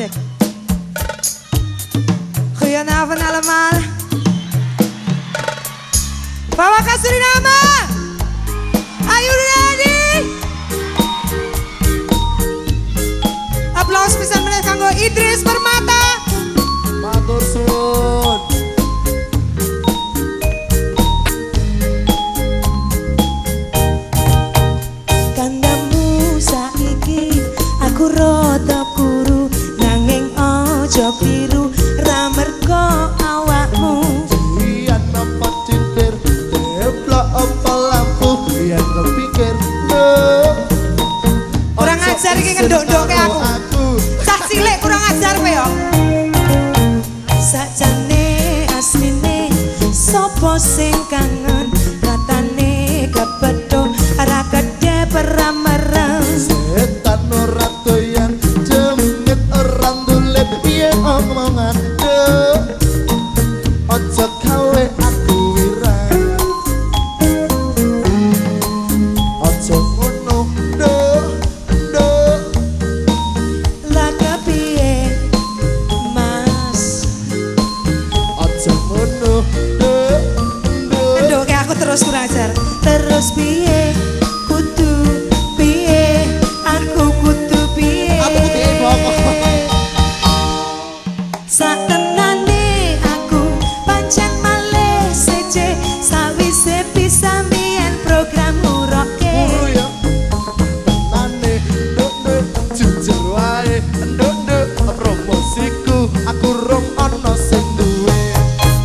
asik. Goedenavond allemaal. Bawa ke Suriname. Are you ready? Aplaus pisan meneh kanggo Idris Permata. Matur suwun. Kandamu saiki aku rada kuru nanging aja biru ra mergo awakmu. Yen apa cintir deplok apa lampu yen kepikir Kurang ajar iki ngendok-ndokke aku. Cah cilik kurang ajar kowe yo. Sakjane asline sapa sing kangen katane kepethuk ora gedhe peramereng. setan ora doyan jemit ora ndulit piye omongan aja gawe aku wirang aja ngono Lah kepiye Mas? aja ngono Ndoke aku terus kurang ajar. Terus piye? Kudu piye? Aku kudu piye? aku kudu bongko Satenane aku pancen malih seje sawise bisa mbiyen program nguroke. ya nane jujur wae promosiku aku rong ana sing duwe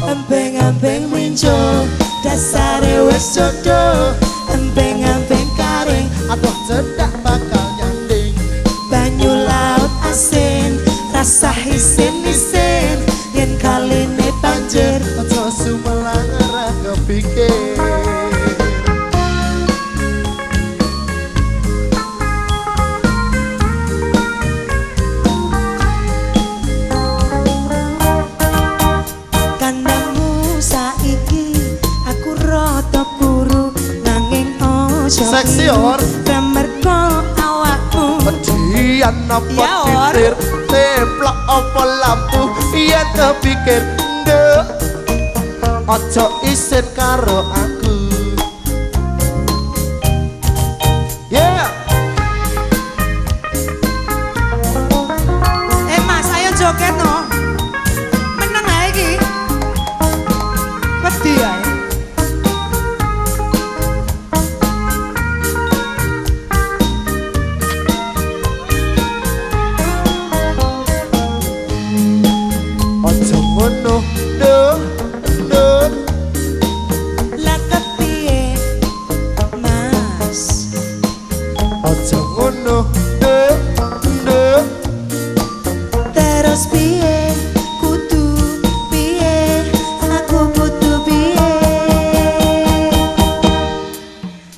Empeng-empeng minjo dasare wis jodoh. Empeng-empeng karing atuh cedak bakal nyanding banyu laut asin rasa isin-isin yen kaline banjir. aja sumelang ora kepikir Kandamu saiki aku rada kuru nanging aja Seksi, Or. mergo awakmu. Pedian apa Ya, Or. titir teplok apa lampu yen kepikir nduk aja isin karo aku yeah Mas ayo joget no. Meneng ae iki. Wedi ae. aja ngono nduk Lah kepiye Mas? aja ngono nduk Terus piye? Kudu piye? Aku kudu piye?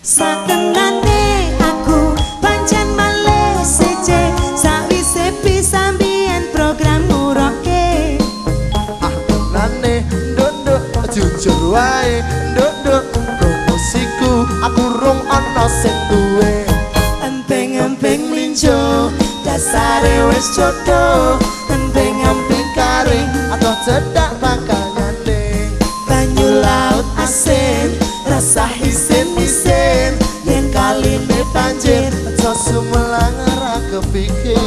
Satenane aku pancen malih seje sawise bisa mbiyen program nguroke. nane nduk jujur wae nduk promosiku aku rong ana sing duwe Empeng-empeng minjo dasare wis jodoh. Empeng-empeng karing atuh cedak bakal nyanding banyu laut asin rasa isin-isin yen kaline banjir. aja sumelang ora kepikir